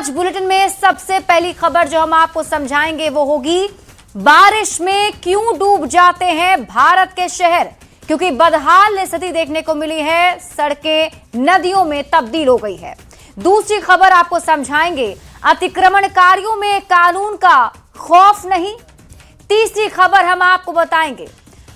आज बुलेटिन में सबसे पहली खबर जो हम आपको समझाएंगे वो होगी बारिश में क्यों डूब जाते हैं भारत के शहर, क्योंकि बदहाल स्थिति देखने को मिली है, सड़कें नदियों में तब्दील हो गई है। दूसरी खबर आपको समझाएंगे अतिक्रमणकारियों में कानून का खौफ नहीं। तीसरी खबर हम आपको बताएंगे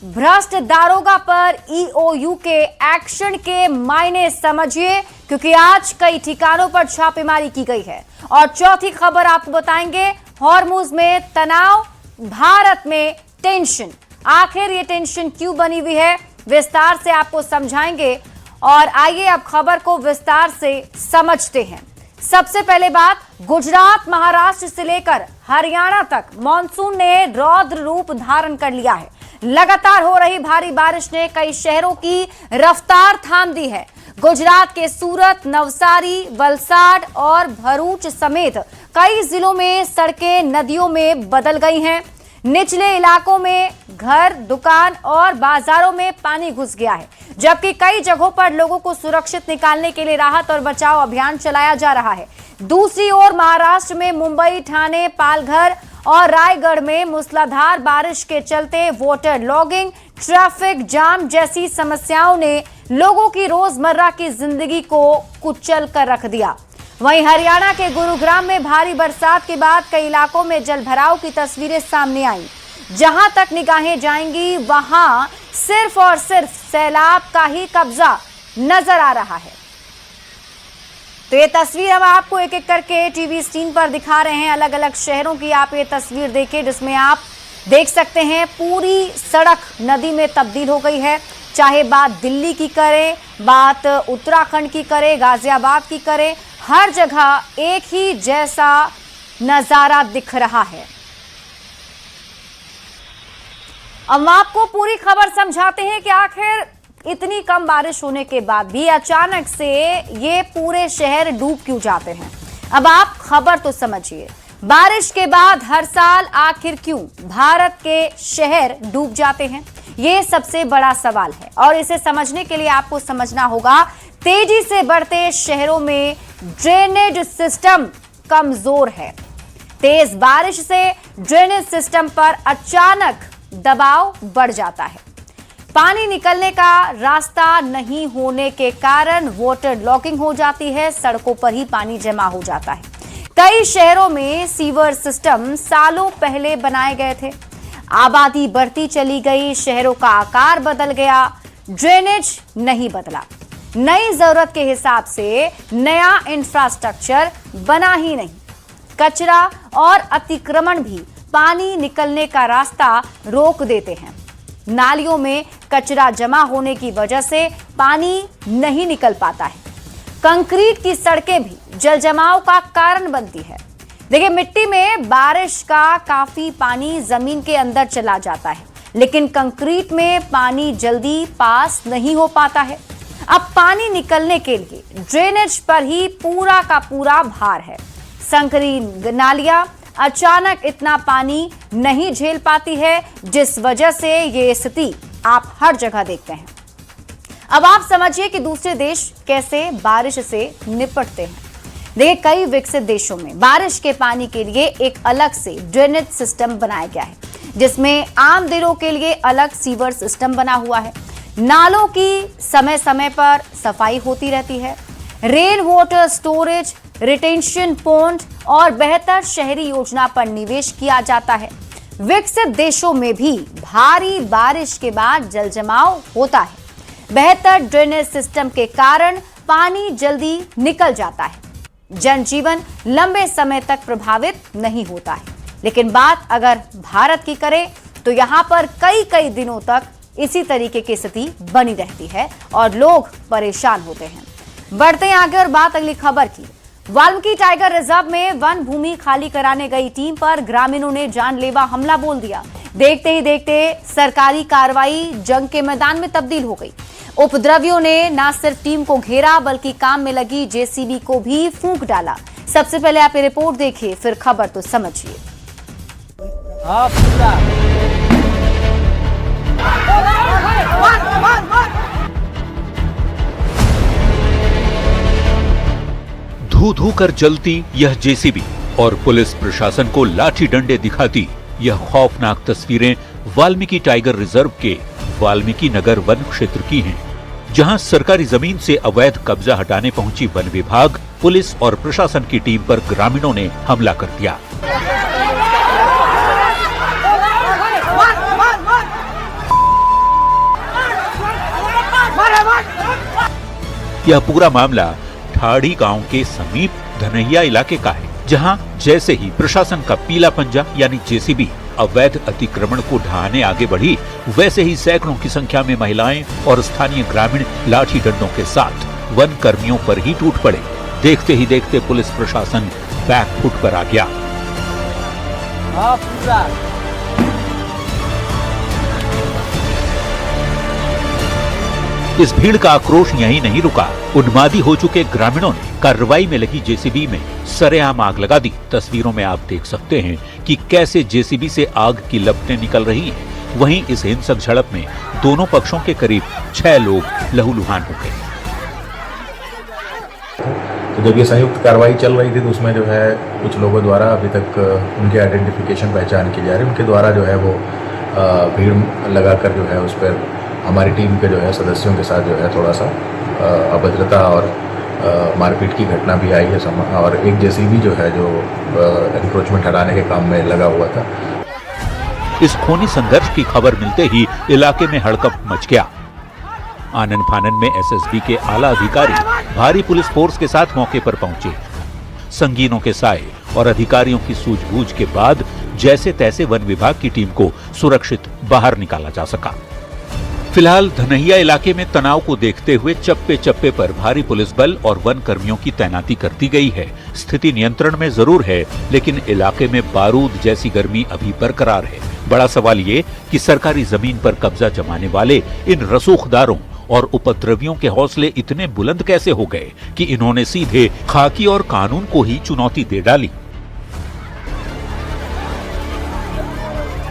भ्रष्ट दारोगा पर ईओयू के एक्शन के मायने समझिए, क्योंकि आज कई ठिकानों पर छापेमारी की गई है। और चौथी खबर आपको बताएंगे हॉर्मुज में तनाव, भारत में टेंशन। आखिर ये टेंशन क्यों बनी हुई है, विस्तार से आपको समझाएंगे। और आइए अब खबर को विस्तार से समझते हैं। सबसे पहले बात, गुजरात महाराष्ट्र से लेकर हरियाणा तक मॉनसून ने रौद्र रूप धारण कर लिया है। लगातार हो रही भारी बारिश ने कई शहरों की रफ्तार थाम दी है। गुजरात के सूरत, नवसारी, वलसाड और भरूच समेत कई जिलों में सड़कें नदियों में बदल गई हैं। निचले इलाकों में घर, दुकान और बाजारों में पानी घुस गया है, जबकि कई जगहों पर लोगों को सुरक्षित निकालने के लिए राहत और बचाव अभियान चलाया जा रहा है। दूसरी ओर महाराष्ट्र में मुंबई, ठाणे, पालघर और रायगढ़ में मूसलाधार बारिश के चलते वाटर लॉगिंग, ट्रैफिक जाम जैसी समस्याओं ने लोगों की रोजमर्रा की जिंदगी को कुचल कर रख दिया। वहीं हरियाणा के गुरुग्राम में भारी बरसात के बाद कई इलाकों में जलभराव की तस्वीरें सामने आई। जहां तक निगाहें जाएंगी वहां सिर्फ और सिर्फ सैलाब का ही कब्जा नजर आ रहा है। तो ये तस्वीर हम आपको एक एक करके टीवी स्क्रीन पर दिखा रहे हैं। अलग अलग शहरों की आप ये तस्वीर देखिए, जिसमें आप देख सकते हैं पूरी सड़क नदी में तब्दील हो गई है। चाहे बात दिल्ली की करें, बात उत्तराखंड की करें, गाजियाबाद की करें, हर जगह एक ही जैसा नजारा दिख रहा है। अब आपको पूरी खबर समझाते हैं कि आखिर इतनी कम बारिश होने के बाद भी अचानक से ये पूरे शहर डूब क्यों जाते हैं। अब आप खबर तो समझिए, बारिश के बाद हर साल आखिर क्यों भारत के शहर डूब जाते हैं, ये सबसे बड़ा सवाल है। और इसे समझने के लिए आपको समझना होगा तेजी से बढ़ते शहरों में ड्रेनेज सिस्टम कमजोर है। तेज बारिश से ड्रेनेज सिस्टम पर अचानक दबाव बढ़ जाता है। पानी निकलने का रास्ता नहीं होने के कारण वाटर लॉगिंग हो जाती है, सड़कों पर ही पानी जमा हो जाता है। कई शहरों में सीवर सिस्टम सालों पहले बनाए गए थे, आबादी बढ़ती चली गई, शहरों का आकार बदल गया, ड्रेनेज नहीं बदला। नई जरूरत के हिसाब से नया इंफ्रास्ट्रक्चर बना ही नहीं। कचरा और अतिक्रमण भी पानी निकलने का रास्ता रोक देते हैं। नालियों में कचरा जमा होने की वजह से पानी नहीं निकल पाता है। कंक्रीट की सड़कें भी जल जमाव का कारण बनती है। देखिए, मिट्टी में बारिश का काफी पानी जमीन के अंदर चला जाता है, लेकिन कंक्रीट में पानी जल्दी पास नहीं हो पाता है। अब पानी निकलने के लिए ड्रेनेज पर ही पूरा का पूरा भार है। संकीर्ण नालियां अचानक इतना पानी नहीं झेल पाती है, जिस वजह से ये स्थिति आप हर जगह देखते हैं। अब आप समझिए कि दूसरे देश कैसे बारिश से निपटते हैं। देखिए, कई विकसित देशों में बारिश के पानी के लिए एक अलग से ड्रेनेज सिस्टम बनाया गया है, जिसमें आम दिनों के लिए अलग सीवर सिस्टम बना हुआ है। नालों की समय समय पर सफाई होती रहती है। Rain water storage, retention pond और बेहतर शहरी योजना पर निवेश किया जाता है। विकसित देशों में भी भारी बारिश के बाद जल जमाव होता है। बेहतर ड्रेनेज सिस्टम के कारण पानी जल्दी निकल जाता है। जनजीवन लंबे समय तक प्रभावित नहीं होता है। लेकिन बात अगर भारत की करें तो यहां पर कई दिनों तक इसी तरीके की स्थिति बनी रहती है और लोग परेशान होते हैं। बढ़ते हैं आगे और बात अगली खबर की। वाल्मीकि टाइगर रिजर्व में वन भूमि खाली कराने गई टीम पर ग्रामीणों ने जानलेवा हमला बोल दिया। देखते ही देखते सरकारी कार्रवाई जंग के मैदान में तब्दील हो गई। उपद्रवियों ने न सिर्फ टीम को घेरा, बल्कि काम में लगी जेसीबी को भी फूंक डाला। सबसे पहले आप ये रिपोर्ट देखिए, फिर खबर तो समझिए। धू धू कर जलती यह जेसीबी और पुलिस प्रशासन को लाठी डंडे दिखाती यह खौफनाक तस्वीरें वाल्मीकि टाइगर रिजर्व के वाल्मीकि नगर वन क्षेत्र की हैं, जहां सरकारी जमीन से अवैध कब्जा हटाने पहुंची वन विभाग, पुलिस और प्रशासन की टीम पर ग्रामीणों ने हमला कर दिया। यह पूरा मामला ठाड़ी गांव के समीप धनैया इलाके का है, जहां जैसे ही प्रशासन का पीला पंजा यानी जेसीबी अवैध अतिक्रमण को ढहाने आगे बढ़ी, वैसे ही सैकड़ों की संख्या में महिलाएं और स्थानीय ग्रामीण लाठी डंडों के साथ वन कर्मियों पर ही टूट पड़े। देखते ही देखते पुलिस प्रशासन बैकफुट पर आ गया। इस भीड़ का आक्रोश यहीं नहीं रुका। उन्मादी हो चुके ग्रामीणों ने कार्रवाई में लगी जेसीबी में सरेआम आग लगा दी। तस्वीरों में आप देख सकते हैं कि कैसे जेसीबी से आग की लपटें निकल रही हैं। वहीं इस हिंसक झड़प में दोनों पक्षों के करीब 6 लोग लहूलुहान हो गए। तो जब ये संयुक्त कार्रवाई चल रही थी तो उसमें जो है कुछ लोगों द्वारा अभी तक उनके आइडेंटिफिकेशन पहचान की जा रही है। उनके द्वारा जो है वो भीड़ लगाकर जो है उस पर हमारी टीम के जो है सदस्यों के साथ जो है थोड़ा सा अभद्रता और मारपीट की घटना भी आई है। और एक जेसीबी जो है जो एनक्रोचमेंट हटाने के काम में लगा हुआ था। इस खूनी संघर्ष की खबर मिलते ही इलाके में हड़कंप मच गया। आनन फानन में एसएसबी के आला अधिकारी भारी पुलिस फोर्स के साथ मौके पर पहुंचे। संगीनों के साए और अधिकारियों की सूझबूझ के बाद जैसे तैसे वन विभाग की टीम को सुरक्षित बाहर निकाला जा सका। फिलहाल धनैया इलाके में तनाव को देखते हुए चप्पे चप्पे पर भारी पुलिस बल और वन कर्मियों की तैनाती कर दी गई है। स्थिति नियंत्रण में जरूर है, लेकिन इलाके में बारूद जैसी गर्मी अभी बरकरार है। बड़ा सवाल ये कि सरकारी जमीन पर कब्जा जमाने वाले इन रसूखदारों और उपद्रवियों के हौसले इतने बुलंद कैसे हो गए कि इन्होंने सीधे खाकी और कानून को ही चुनौती दे डाली।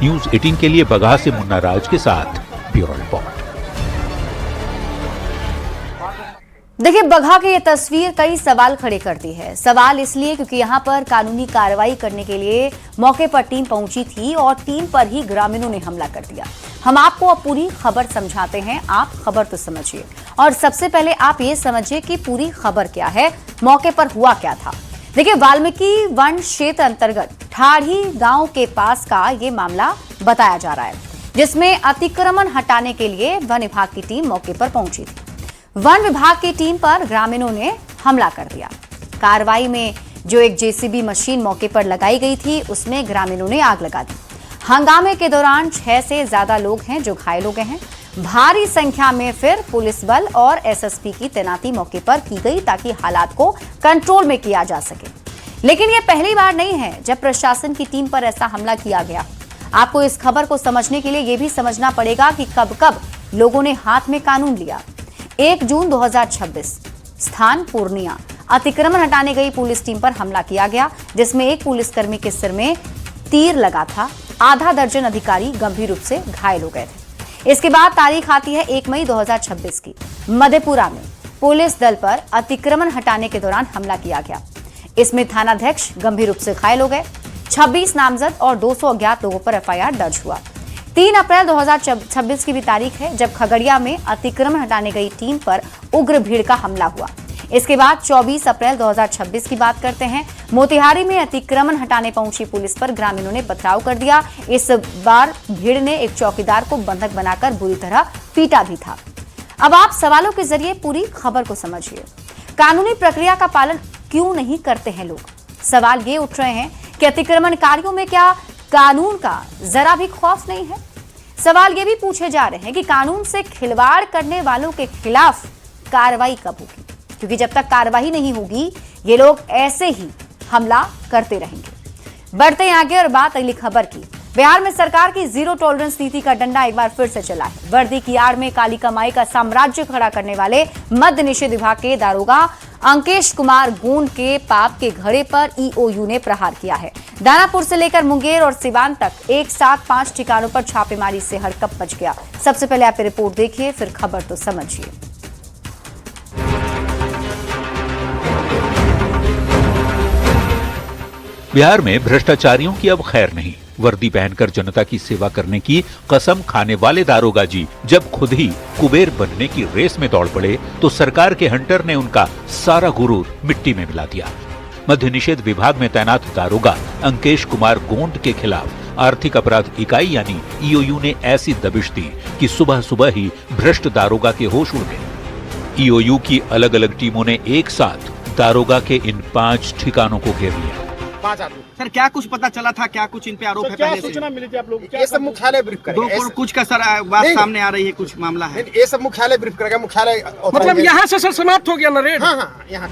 न्यूज़ 18 के लिए बगहा से मुन्ना राज के साथ ब्यूरो रिपोर्ट। देखिए, बगहा की ये तस्वीर कई सवाल खड़े करती है। सवाल इसलिए क्योंकि यहाँ पर कानूनी कार्रवाई करने के लिए मौके पर टीम पहुंची थी और टीम पर ही ग्रामीणों ने हमला कर दिया। हम आपको अब पूरी खबर समझाते हैं, आप खबर तो समझिए। और सबसे पहले आप ये समझिए कि पूरी खबर क्या है, मौके पर हुआ क्या था। देखिए, वाल्मीकि वन क्षेत्र अंतर्गत ठाड़ी गांव के पास का ये मामला बताया जा रहा है, जिसमें अतिक्रमण हटाने के लिए वन विभाग की टीम मौके पर पहुंची थी। वन विभाग की टीम पर ग्रामीणों ने हमला कर दिया। कार्रवाई में जो एक जेसीबी मशीन मौके पर लगाई गई थी, उसमें ग्रामीणों ने आग लगा दी। हंगामे के दौरान 6 से ज्यादा लोग हैं जो घायल हो गए हैं। भारी संख्या में फिर पुलिस बल और एसएसपी की तैनाती मौके पर की गई ताकि हालात को कंट्रोल में किया जा सके। लेकिन यह पहली बार नहीं है जब प्रशासन की टीम पर ऐसा हमला किया गया। आपको इस खबर को समझने के लिए यह भी समझना पड़ेगा कि कब कब लोगों ने हाथ में कानून लिया। 1 जून 2026 स्थान पूर्णिया अतिक्रमण हटाने गई पुलिस टीम पर हमला किया गया, जिसमें एक पुलिसकर्मी के सिर में तीर लगा था। आधा दर्जन अधिकारी गंभीर रूप से घायल हो गए थे। इसके बाद तारीख आती है 1 मई 2026 की। मधेपुरा में पुलिस दल पर अतिक्रमण हटाने के दौरान हमला किया गया। इसमें थानाध्यक्ष गंभीर रूप से घायल हो गए। 26 नामजद और 200 अज्ञात लोगों पर एफआईआर दर्ज हुआ। 3 अप्रैल 2026 की भी तारीख है जब खगड़िया में अतिक्रमण हटाने गई टीम पर उग्र भीड़ का हमला हुआ। इसके बाद 24 अप्रैल 2026 की बात करते हैं। मोतिहारी में अतिक्रमण हटाने पहुंची पुलिस पर ग्रामीणों ने पथराव कर दिया। इस बार भीड़ ने एक चौकीदार को बंधक बनाकर बुरी तरह पीटा भी था। अब आप सवालों के जरिए पूरी खबर को समझिए। कानूनी प्रक्रिया का पालन क्यों नहीं करते हैं लोग? सवाल ये उठ रहे हैं कि अतिक्रमणकारियों में क्या कानून का जरा भी खौफ नहीं है? सवाल ये भी पूछे जा रहे हैं कि कानून से खिलवाड़ करने वालों के खिलाफ कार्रवाई कब होगी? क्योंकि जब तक कार्रवाई नहीं होगी, ये लोग ऐसे ही हमला करते रहेंगे। बढ़ते हैं आगे और बात अगली खबर की। बिहार में सरकार की जीरो टॉलरेंस नीति का डंडा एक बार फिर से चला है। वर्दी की आड़ में काली कमाई का साम्राज्य खड़ा करने वाले मद्य निषेध विभाग के दारोगा अंकेश कुमार गोंड के पाप के घड़े पर ईओयू ने प्रहार किया है। दानापुर से लेकर मुंगेर और सिवान तक एक साथ 5 ठिकानों पर छापेमारी से हड़कंप मच गया। सबसे पहले आप रिपोर्ट देखिए, फिर खबर तो समझिए। बिहार में भ्रष्टाचारियों की अब खैर नहीं। वर्दी पहनकर जनता की सेवा करने की कसम खाने वाले दारोगा जी जब खुद ही कुबेर बनने की रेस में दौड़ पड़े तो सरकार के हंटर ने उनका सारा गुरूर मिट्टी में मिला दिया। मद्य निषेध विभाग में तैनात दारोगा अंकेश कुमार गोंड के खिलाफ आर्थिक अपराध इकाई यानी ईओयू ने ऐसी दबिश दी कि सुबह सुबह ही भ्रष्ट दारोगा के होश उड़ गए। ईओयू की अलग अलग टीमों ने एक साथ दारोगा के इन 5 ठिकानों को घेर लिया। सर क्या कुछ पता चला था, क्या कुछ इन पे आरोप है? क्या पहले सूचना मिली थी आप लोग? ये सब मुख्यालय ब्रीफ करेगा। कुछ का सर बात सामने आ रही है, कुछ मामला है? ये सब मुख्यालय ब्रीफ करेगा। मुख्यालय मतलब यहाँ से सर समाप्त हो गया ना रेड? हाँ, यहाँ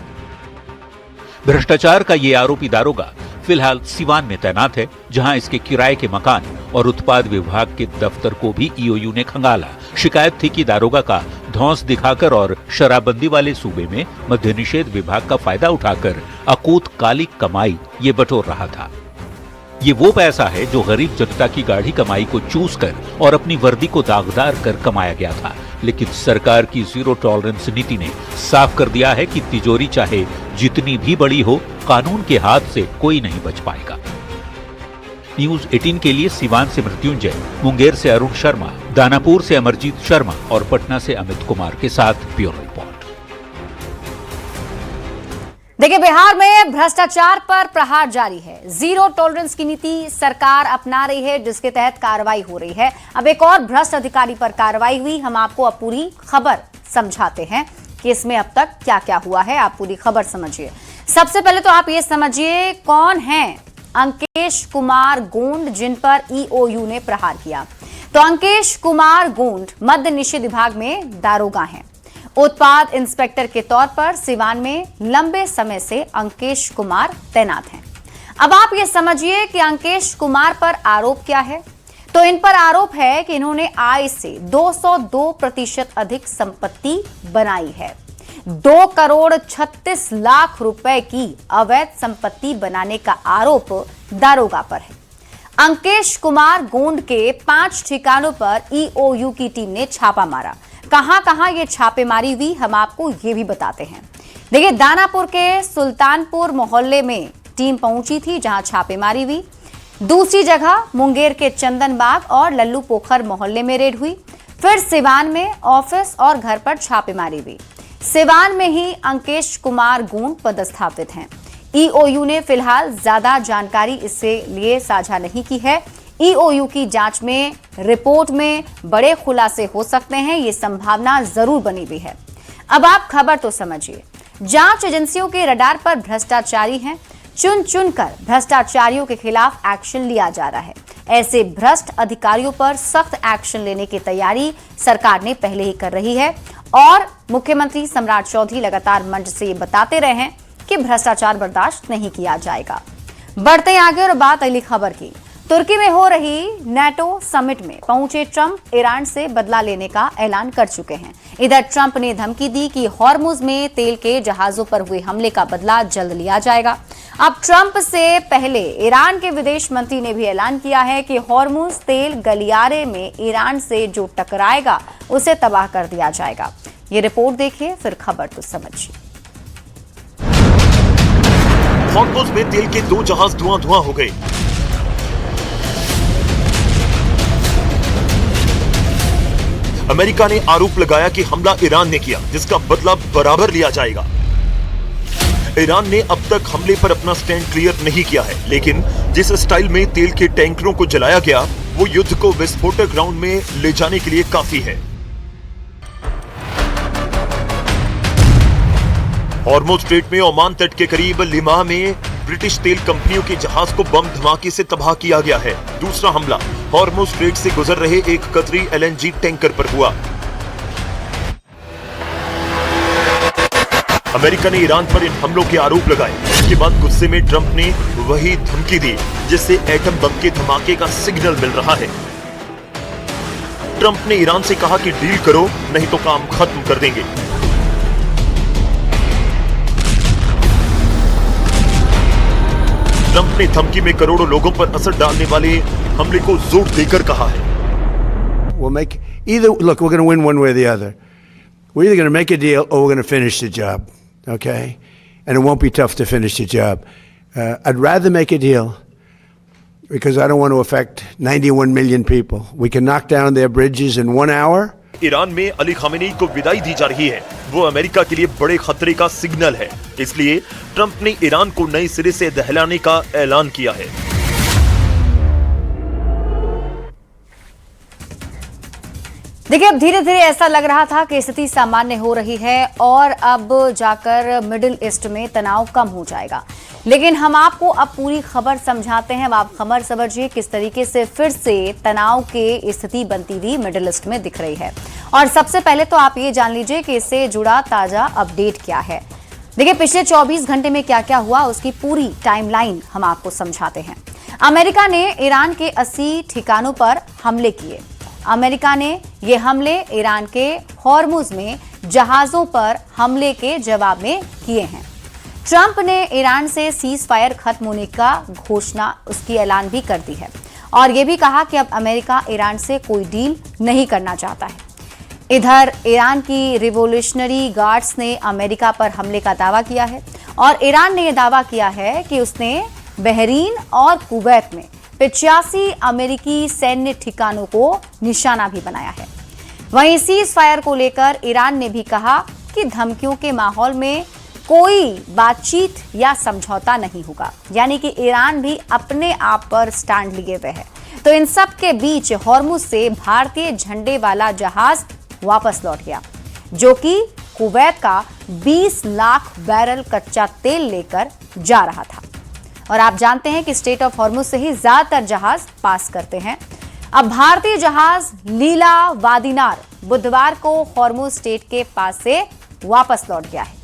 भ्रष्टाचार का ये आरोपी दारोगा फिलहाल सिवान में तैनात है, जहां इसके किराए के मकान और उत्पाद विभाग के दफ्तर को भी ईओयू ने खंगाला। शिकायत थी कि दारोगा का धौंस दिखाकर और शराबबंदी वाले सूबे में मद्य निषेध विभाग का फायदा उठाकर अकूत काली कमाई ये बटोर रहा था। ये वो पैसा है जो गरीब जनता की गाढ़ी कमाई को चूस कर और अपनी वर्दी को दागदार कर कमाया गया था। लेकिन सरकार की जीरो टॉलरेंस नीति ने साफ कर दिया है कि तिजोरी चाहे जितनी भी बड़ी हो, कानून के हाथ से कोई नहीं बच पाएगा। न्यूज 18 के लिए सिवान से मृत्युंजय, मुंगेर से अरुण शर्मा, दानापुर से अमरजीत शर्मा और पटना से अमित कुमार के साथ ब्यूरो रिपोर्ट। देखिए, बिहार में भ्रष्टाचार पर प्रहार जारी है। जीरो टॉलरेंस की नीति सरकार अपना रही है, जिसके तहत कार्रवाई हो रही है। अब एक और भ्रष्ट अधिकारी पर कार्रवाई हुई। हम आपको अब पूरी खबर समझाते हैं कि इसमें अब तक क्या क्या हुआ है। आप पूरी खबर समझिए। सबसे पहले तो आप ये समझिए कौन है अंकेश कुमार गोंड, जिन पर ईओयू ने प्रहार किया। तो अंकेश कुमार गोंड मद्य निषेध विभाग में दारोगा हैं। उत्पाद इंस्पेक्टर के तौर पर सिवान में लंबे समय से अंकेश कुमार तैनात हैं। अब आप ये समझिए कि अंकेश कुमार पर आरोप क्या है। तो इन पर आरोप है कि इन्होंने आय से 202% अधिक संपत्ति बनाई है। 2 करोड़ 36 लाख रुपए की अवैध संपत्ति बनाने का आरोप दारोगा पर है। अंकेश कुमार गोंड के 5 ठिकानों पर ईओयू की टीम ने छापा मारा। कहां ये छापेमारी हुई, हम आपको ये भी बताते हैं। देखिए, दानापुर के सुल्तानपुर मोहल्ले में टीम पहुंची थी, जहां छापेमारी हुई। दूसरी जगह मुंगेर के चंदनबाग और लल्लू पोखर मोहल्ले में रेड हुई। फिर सिवान में ऑफिस और घर पर छापेमारी हुई। सिवान में ही अंकेश कुमार गोंड पदस्थापित हैं। ईओयू ने फिलहाल ज्यादा जानकारी इससे लिए साझा नहीं की है। ईओयू की जांच में रिपोर्ट में बड़े खुलासे हो सकते हैं, ये संभावना जरूर बनी हुई है। अब आप खबर तो समझिए। जांच एजेंसियों के रडार पर भ्रष्टाचारी हैं। चुन चुनकर भ्रष्टाचारियों के खिलाफ एक्शन लिया जा रहा है। ऐसे भ्रष्ट अधिकारियों पर सख्त एक्शन लेने की तैयारी सरकार ने पहले ही कर रही है। और मुख्यमंत्री सम्राट चौधरी लगातार मंच से ये बताते रहे हैं कि भ्रष्टाचार बर्दाश्त नहीं किया जाएगा। बढ़ते हैं आगे और बात अगली खबर की। तुर्की में हो रही नेटो समिट में पहुंचे ट्रंप ईरान से बदला लेने का ऐलान कर चुके हैं। इधर ट्रंप ने धमकी दी कि हॉर्मुज में तेल के जहाजों पर हुए हमले का बदला जल्द लिया जाएगा। अब ट्रंप से पहले ईरान के विदेश मंत्री ने भी ऐलान किया है कि हॉर्मुज तेल गलियारे में ईरान से जो टकराएगा उसे तबाह कर दिया जाएगा। ये रिपोर्ट देखिए, फिर खबर तो समझिए। हॉर्मुज में तेल के 2 जहाज धुआं हो गए। अमेरिका ने आरोप लगाया कि हमला ईरान ने किया, जिसका बदला बराबर लिया जाएगा। ईरान ने अब तक हमले पर अपना स्टैंड क्लियर नहीं किया है, लेकिन जिस स्टाइल में तेल के टैंकरों को जलाया गया वो युद्ध को विस्फोटक ग्राउंड में ले जाने के लिए काफी है। हॉर्मुज स्ट्रेट में ओमान तट के करीब लिमाह में ब्रिटिश तेल कंपनियों के जहाज को बम धमाके से तबाह किया गया है। दूसरा हमला हॉर्मुज स्ट्रेट से गुजर रहे एक कतरी एलएनजी टैंकर पर हुआ। अमेरिका ने ईरान पर इन हमलों के आरोप लगाए। इसके बाद गुस्से में ट्रंप ने वही धमकी दी जिससे एटम बम के धमाके का सिग्नल मिल रहा है। ट्रंप ने ईरान से कहा कि डील करो, नहीं तो काम खत्म कर देंगे। ट्रंप ने धमकी में करोड़ों लोगों पर असर डालने वाले हमले को जोर देकर कहा है। We'll make either. Look, we're going to win one way or the other. We're either going to make a deal or we're going to finish the job. Okay, and it won't be tough to finish the job. I'd rather make a deal because I don't want to affect 91 million people. We can knock down their bridges in 1 hour. Iran में Ali Khamenei को विदाई दी जा रही है, वो America के लिए बड़े खतरे का सिग्नल है। इसलिए ट्रंप ने ईरान को नए सिरे से दहलाने का ऐलान किया है। देखिए, अब धीरे धीरे ऐसा लग रहा था कि स्थिति सामान्य हो रही है और अब जाकर मिडिल ईस्ट में तनाव कम हो जाएगा, लेकिन हम आपको अब पूरी खबर समझाते हैं। अब आप खबर समझिए किस तरीके से फिर से तनाव की स्थिति बनती हुई मिडिल ईस्ट में दिख रही है। और सबसे पहले तो आप ये जान लीजिए कि इससे जुड़ा ताजा अपडेट क्या है। देखिए, पिछले 24 घंटे में क्या क्या हुआ उसकी पूरी टाइमलाइन हम आपको समझाते हैं। अमेरिका ने ईरान के 80 ठिकानों पर हमले किए। अमेरिका ने ये हमले ईरान के हॉर्मुज में जहाजों पर हमले के जवाब में किए हैं। ट्रंप ने ईरान से सीज फायर खत्म होने का घोषणा उसकी ऐलान भी कर दी है और ये भी कहा कि अब अमेरिका ईरान से कोई डील नहीं करना चाहता है। इधर ईरान की रिवोल्यूशनरी गार्ड्स ने अमेरिका पर हमले का दावा किया है और ईरान ने यह दावा किया है कि उसने बहरीन और कुवैत में 85 अमेरिकी सैन्य ठिकानों को निशाना भी बनाया है। वहीं सीज फायर को लेकर ईरान ने भी कहा कि धमकियों के माहौल में कोई बातचीत या समझौता नहीं होगा, यानी कि ईरान भी अपने आप पर स्टैंड लिए हुए है। तो इन सब के बीच हॉर्मुज से भारतीय झंडे वाला जहाज वापस लौट गया, जो कि कुवैत का 20 लाख बैरल कच्चा तेल लेकर जा रहा था। और आप जानते हैं कि स्टेट ऑफ हॉर्मुज से ही ज्यादातर जहाज पास करते हैं। अब भारतीय जहाज लीला वादिनार बुधवार को हॉर्मुज स्टेट के पास से वापस लौट गया है।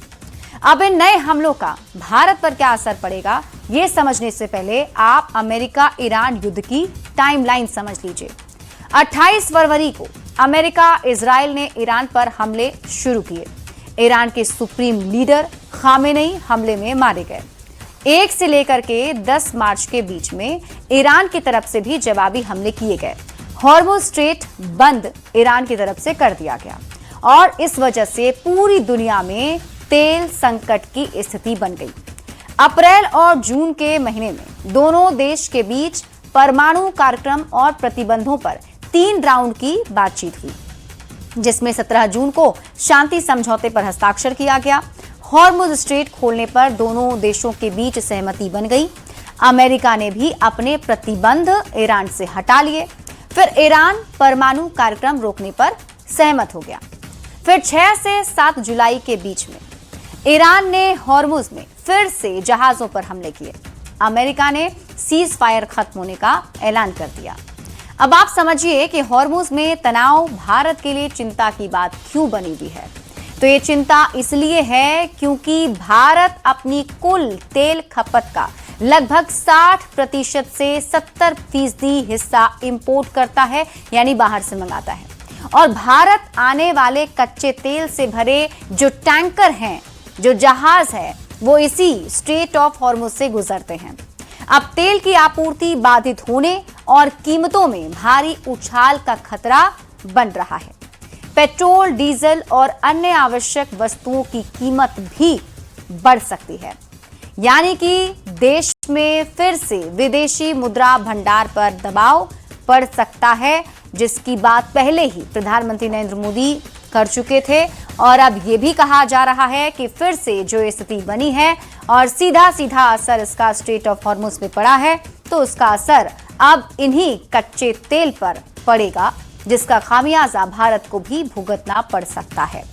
अब इन नए हमलों का भारत पर क्या असर पड़ेगा, ये समझने से पहले आप अमेरिका ईरान युद्ध की टाइमलाइन समझ लीजिए। 28 फरवरी को अमेरिका इजराइल ने ईरान पर हमले शुरू किए। ईरान के सुप्रीम लीडर खामेनेई हमले में मारे गए। 1 से लेकर के 10 मार्च के बीच में ईरान की तरफ से भी जवाबी हमले किए गए। हॉर्मुज स्ट्रेट बंद ईरान की तरफ से कर दिया गया और इस वजह से पूरी दुनिया में तेल संकट की स्थिति बन गई। अप्रैल और जून के महीने में दोनों देश के बीच परमाणु कार्यक्रम और प्रतिबंधों पर 3 राउंड की बातचीत हुई, जिसमें 17 जून को शांति समझौते पर हस्ताक्षर किया गया। हॉर्मुज स्ट्रेट खोलने पर दोनों देशों के बीच सहमति बन गई। अमेरिका ने भी अपने प्रतिबंध ईरान से हटा लिए। फिर ईरान परमाणु कार्यक्रम रोकने पर सहमत हो गया। फिर 6 से 7 जुलाई के बीच में ईरान ने हॉर्मुज में फिर से जहाजों पर हमले किए। अमेरिका ने सीज फायर खत्म होने का ऐलान कर दिया। अब आप समझिए कि हॉर्मुज में तनाव भारत के लिए चिंता की बात क्यों बनी हुई है। तो ये चिंता इसलिए है क्योंकि भारत अपनी कुल तेल खपत का लगभग 60% से 70% हिस्सा इंपोर्ट करता है, यानी बाहर से मंगाता है। और भारत आने वाले कच्चे तेल से भरे जो टैंकर हैं, जो जहाज है, वो इसी स्ट्रेट ऑफ हॉर्मुज से गुजरते हैं। अब तेल की आपूर्ति बाधित होने और कीमतों में भारी उछाल का खतरा बन रहा है। पेट्रोल, डीजल और अन्य आवश्यक वस्तुओं की कीमत भी बढ़ सकती है, यानी कि देश में फिर से विदेशी मुद्रा भंडार पर दबाव पड़ सकता है, जिसकी बात पहले ही प्रधानमंत्री नरेंद्र मोदी कर चुके थे। और अब ये भी कहा जा रहा है कि फिर से जो स्थिति बनी है और सीधा सीधा असर इसका स्ट्रेट ऑफ हॉर्मुज में पड़ा है, तो उसका असर अब इन्हीं कच्चे तेल पर पड़ेगा, जिसका खामियाजा भारत को भी भुगतना पड़ सकता है।